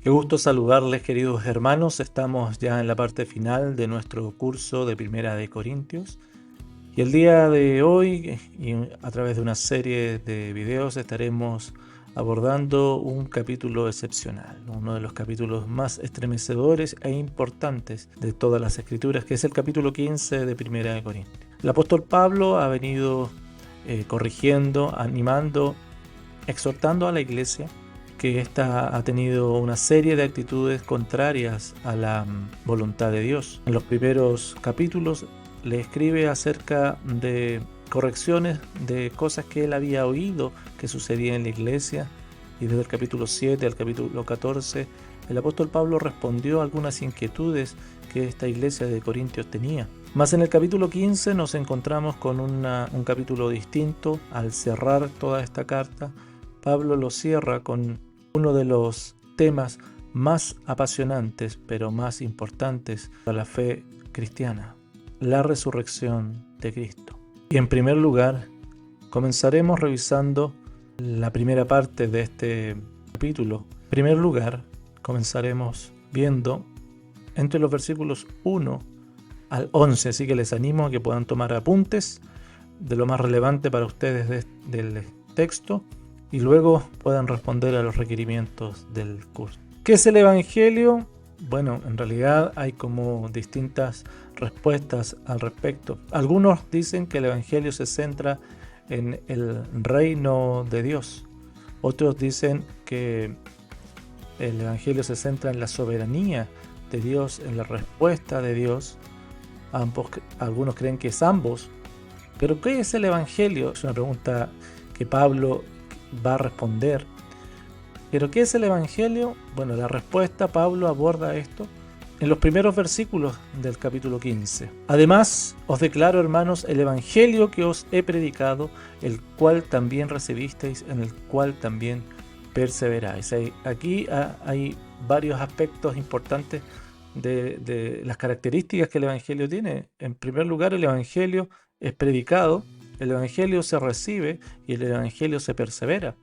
Qué gusto saludarles, queridos hermanos. Estamos ya en la parte final de nuestro curso de Primera de Corintios. Y el día de hoy, y a través de una serie de videos, estaremos abordando un capítulo excepcional, uno de los capítulos más estremecedores e importantes de todas las Escrituras, que es el capítulo 15 de Primera de Corintios. El apóstol Pablo ha venido corrigiendo, animando, exhortando a la iglesia que ésta ha tenido una serie de actitudes contrarias a la voluntad de Dios. En los primeros capítulos le escribe acerca de correcciones de cosas que él había oído que sucedían en la iglesia, y desde el capítulo 7 al capítulo 14 el apóstol Pablo respondió a algunas inquietudes que esta iglesia de Corintios tenía. Más en el capítulo 15 nos encontramos con un capítulo distinto. Al cerrar toda esta carta, Pablo lo cierra con uno de los temas más apasionantes, pero más importantes para la fe cristiana: la resurrección de Cristo. Y en primer lugar, comenzaremos revisando la primera parte de este capítulo. En primer lugar, comenzaremos viendo entre los versículos 1 al 11, así que les animo a que puedan tomar apuntes de lo más relevante para ustedes del texto y luego puedan responder a los requerimientos del curso. ¿Qué es el Evangelio? Bueno, en realidad hay como distintas respuestas al respecto. Algunos dicen que el Evangelio se centra en el reino de Dios. Otros dicen que el Evangelio se centra en la soberanía de Dios, en la respuesta de Dios. Algunos creen que es ambos. Pero ¿qué es el Evangelio? Es una pregunta que Pablo va a responder. ¿Pero qué es el Evangelio? Bueno, la respuesta, Pablo aborda esto en los primeros versículos del capítulo 15. Además, os declaro, hermanos, el Evangelio que os he predicado, el cual también recibisteis, en el cual también perseveráis. Aquí hay varios aspectos importantes de las características que el Evangelio tiene. En primer lugar, el Evangelio es predicado, el Evangelio se recibe y el Evangelio se persevera.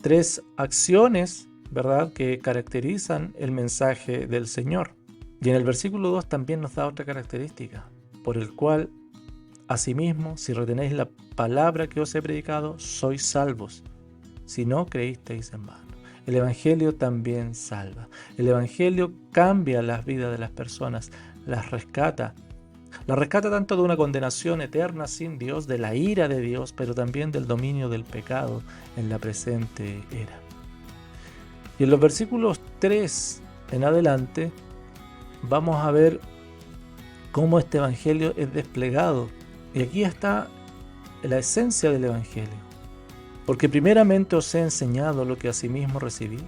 Tres acciones, ¿verdad?, que caracterizan el mensaje del Señor. Y en el versículo 2 también nos da otra característica: por el cual, asimismo, si retenéis la palabra que os he predicado, sois salvos, si no creísteis en vano. El Evangelio también salva. El Evangelio cambia las vidas de las personas, las rescata. La rescata tanto de una condenación eterna sin Dios, de la ira de Dios, pero también del dominio del pecado en la presente era. Y en los versículos 3 en adelante vamos a ver cómo este Evangelio es desplegado. Y aquí está la esencia del Evangelio. Porque primeramente os he enseñado lo que asimismo recibí,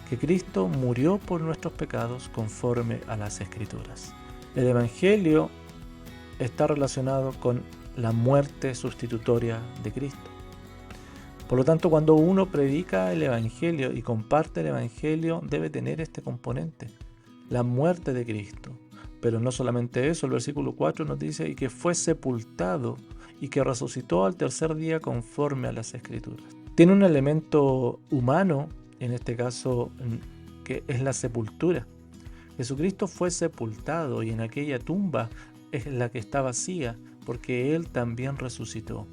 que Cristo murió por nuestros pecados conforme a las Escrituras. El Evangelio está relacionado con la muerte sustitutoria de Cristo. Por lo tanto, cuando uno predica el Evangelio y comparte el Evangelio, debe tener este componente: la muerte de Cristo. Pero no solamente eso, el versículo 4 nos dice: y que fue sepultado y que resucitó al tercer día conforme a las Escrituras. Tiene un elemento humano, en este caso, que es la sepultura. Jesucristo fue sepultado y en aquella tumba es la que está vacía, porque Él también resucitó.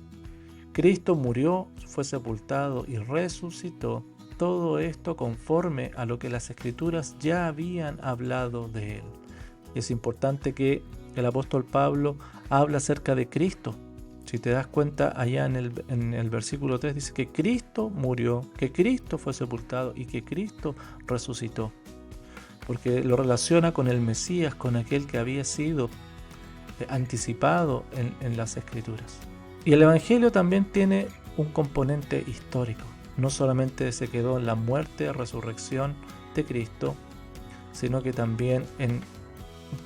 Cristo murió, fue sepultado y resucitó. Todo esto conforme a lo que las Escrituras ya habían hablado de Él. Es importante que el apóstol Pablo habla acerca de Cristo. Si te das cuenta, allá en el versículo 3 dice que Cristo murió, que Cristo fue sepultado y que Cristo resucitó. Porque lo relaciona con el Mesías, con aquel que había sido anticipado en las Escrituras. Y el Evangelio también tiene un componente histórico. No solamente se quedó en la muerte y resurrección de Cristo, sino que también en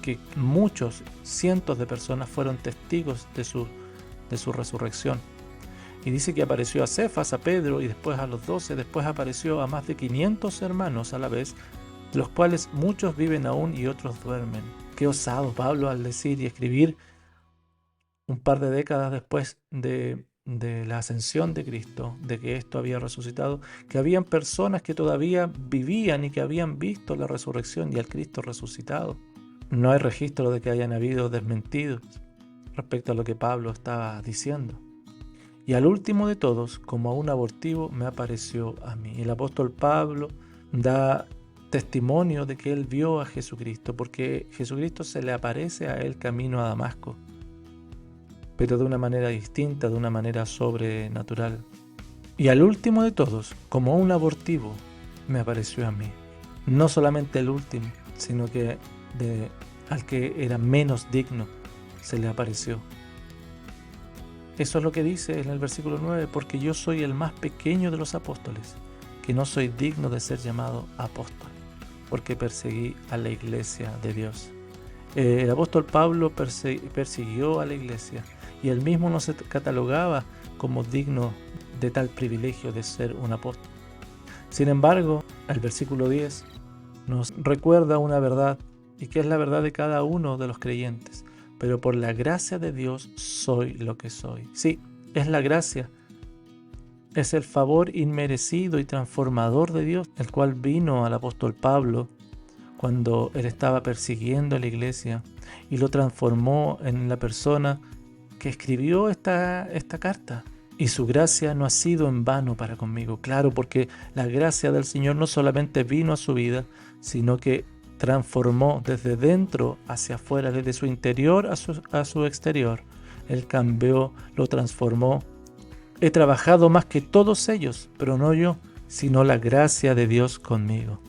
que muchos, cientos de personas fueron testigos de su resurrección. Y dice que apareció a Cefas, a Pedro y después a los 12, después apareció a más de 500 hermanos a la vez, de los cuales muchos viven aún y otros duermen. Qué osado Pablo al decir y escribir un par de décadas después de de la ascensión de Cristo, de que esto había resucitado, que habían personas que todavía vivían y que habían visto la resurrección y al Cristo resucitado. No hay registro de que hayan habido desmentidos respecto a lo que Pablo estaba diciendo. Y al último de todos, como a un abortivo, me apareció a mí. El apóstol Pablo da testimonio de que él vio a Jesucristo, porque Jesucristo se le aparece a él camino a Damasco, pero de una manera distinta, de una manera sobrenatural. Y al último de todos, como un abortivo, me apareció a mí. No solamente el último, sino que al que era menos digno se le apareció. Eso es lo que dice en el versículo 9, porque yo soy el más pequeño de los apóstoles, que no soy digno de ser llamado apóstol, porque perseguí a la iglesia de Dios. El apóstol Pablo persiguió a la iglesia y él mismo no se catalogaba como digno de tal privilegio de ser un apóstol. Sin embargo, el versículo 10 nos recuerda una verdad, y que es la verdad de cada uno de los creyentes. Pero por la gracia de Dios soy lo que soy. Sí, es la gracia. Es el favor inmerecido y transformador de Dios, el cual vino al apóstol Pablo cuando él estaba persiguiendo a la iglesia y lo transformó en la persona que escribió esta carta. Y su gracia no ha sido en vano para conmigo. Claro, porque la gracia del Señor no solamente vino a su vida, sino que transformó desde dentro hacia afuera, desde su interior a su exterior. Él cambió, lo transformó. He trabajado más que todos ellos, pero no yo, sino la gracia de Dios conmigo.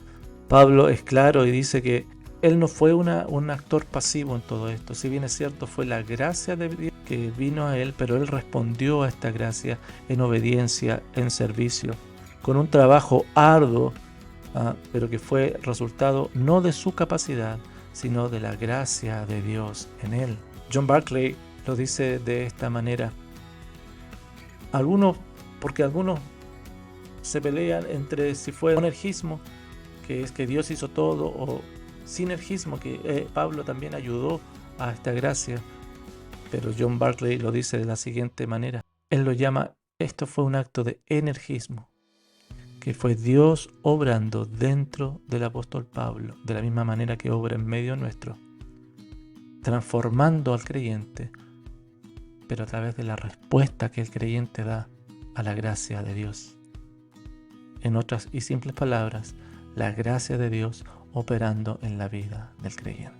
Pablo es claro y dice que él no fue un actor pasivo en todo esto. Si bien es cierto, fue la gracia de Dios que vino a él, pero él respondió a esta gracia en obediencia, en servicio, con un trabajo arduo, pero que fue resultado no de su capacidad, sino de la gracia de Dios en él. John Barclay lo dice de esta manera. Porque algunos se pelean entre si fue monergismo, que es que Dios hizo todo, o sinergismo, que Pablo también ayudó a esta gracia. Pero John Barclay lo dice de la siguiente manera. Él lo llama, esto fue un acto de energismo, que fue Dios obrando dentro del apóstol Pablo, de la misma manera que obra en medio nuestro, transformando al creyente, pero a través de la respuesta que el creyente da a la gracia de Dios. En otras y simples palabras, la gracia de Dios operando en la vida del creyente.